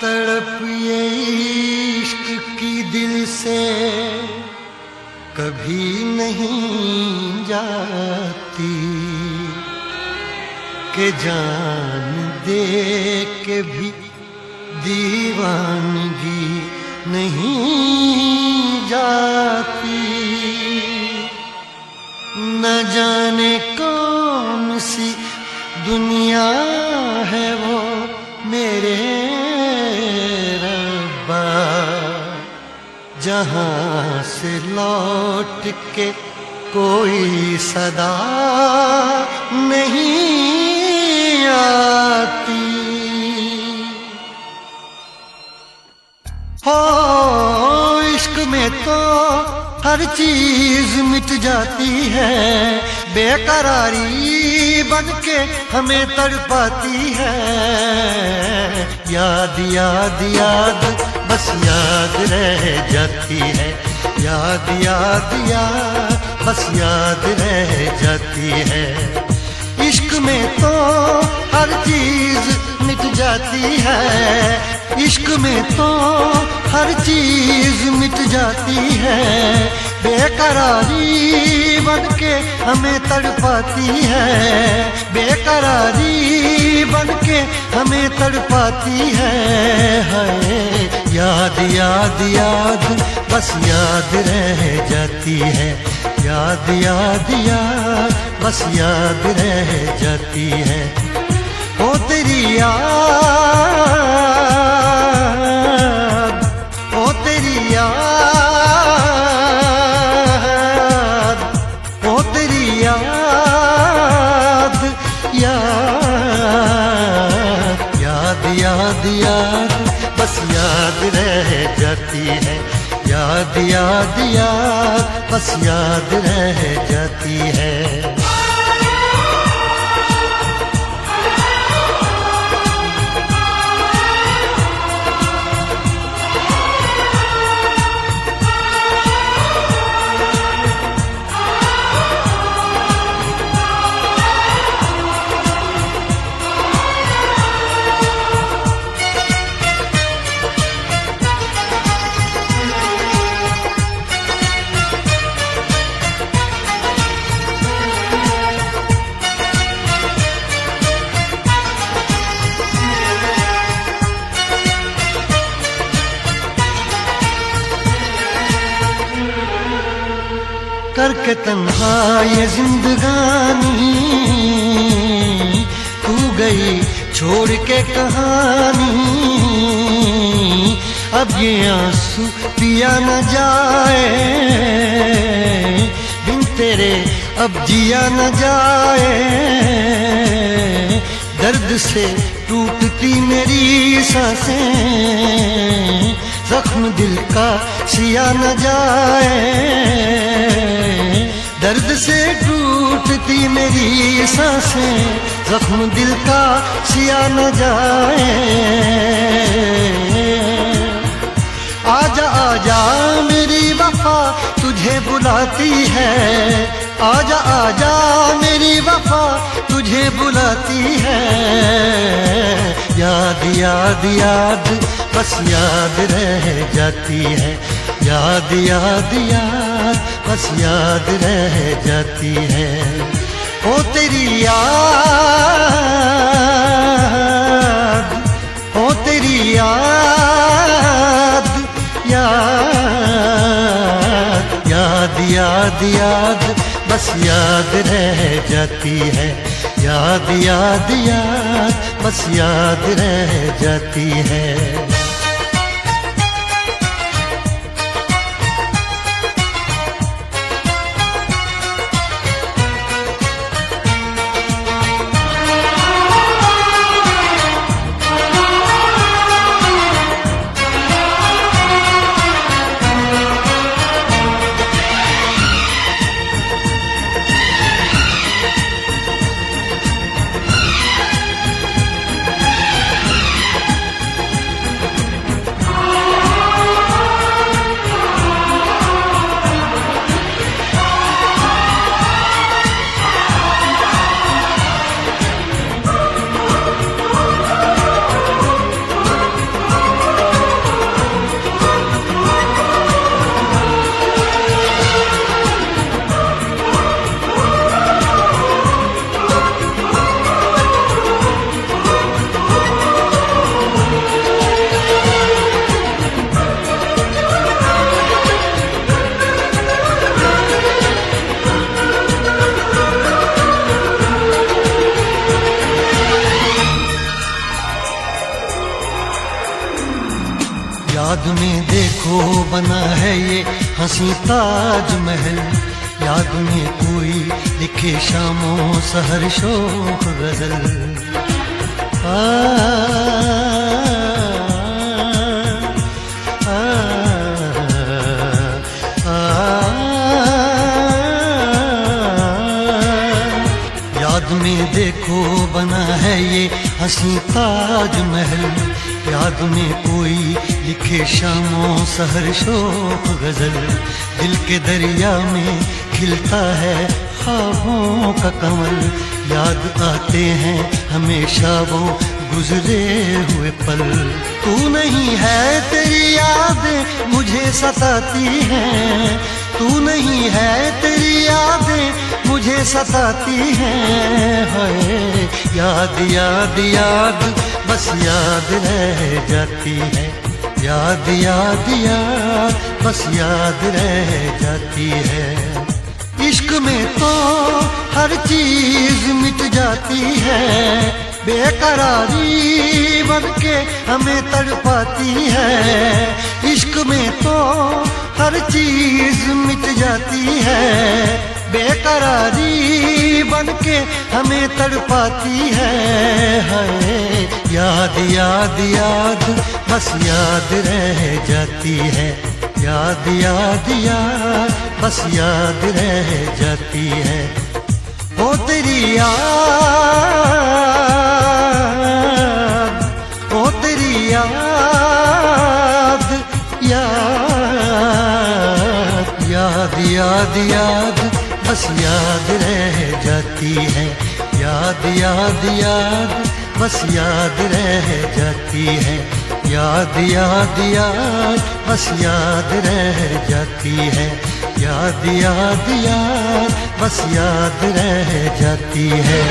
तड़प ये इश्क की दिल से कभी नहीं जाती कि जान दे के भी दीवानगी नहीं जाती। न जाने कौन सी दुनिया है वो मेरे रब्बा, जहां से लौट के कोई सदा नहीं आती। हो इश्क में तो हर चीज मिट जाती है, बेकरारी बनके हमें तड़पाती है। याद याद याद बस याद रह जाती है, याद याद याद बस याद रह जाती है। इश्क में तो हर चीज मिट जाती है, इश्क में तो हर चीज मिट जाती है। बेकरारी बनके हमें तड़पाती है, बेकरारी बनके हमें तड़पाती है। याद याद याद बस याद रह जाती है, याद याद याद बस याद रह जाती है। ओ तेरी याद, ओ तेरी याद, ओ तेरी याद, याद याद याद याद बस याद रह जाती है, याद याद याद बस याद रह जाती है। करके तन्हा ये जिंदगानी तू गई छोड़ के कहानी। अब ये आंसू पिया न जाए, बिन तेरे अब जिया न जाए। दर्द से टूटती मेरी सांसें, जख्म दिल का सिया न जाए। दर्द से टूटती मेरी सांसें, जख्म दिल का सिया न जाए। आजा आजा मेरी वफा तुझे बुलाती है, आजा आजा मेरी वफा तुझे बुलाती है। याद याद याद बस याद रह जाती है, याद याद याद बस याद रह जाती है। ओ तेरी याद, ओ तेरी याद, याद याद याद याद बस याद रह जाती है, याद याद याद बस याद रह जाती है। याद में देखो बना है ये हंसी ताजमहल, याद में कोई लिखे शामों सहर शोख गजल। याद में देखो बना है ये हंसी ताजमहल, याद में कोई लिखे शामों सहर शोक गजल। दिल के दरिया में खिलता है ख्वाबों का कमल, याद आते हैं हमेशा वो गुजरे हुए पल। तू नहीं है तेरी यादें मुझे सताती हैं, तू नहीं है तेरी यादें मुझे सताती हैं। हाय याद याद याद बस याद रह जाती है, याद याद याद बस याद रह जाती है। इश्क में तो हर चीज मिट जाती है, बेकरारी बनके हमें तड़पाती है। इश्क में तो हर चीज मिट जाती है, बेकरारी बनके हमें तड़पाती है। हाय याद याद याद बस याद रह जाती है, याद याद याद बस याद रह जाती है। ओ तेरी याद, ओ तेरी याद, याद याद याद याद बस याद रह जाती है, याद याद याद बस याद रह जाती है। याद याद याद बस याद रह जाती है, याद याद याद बस याद रह जाती है।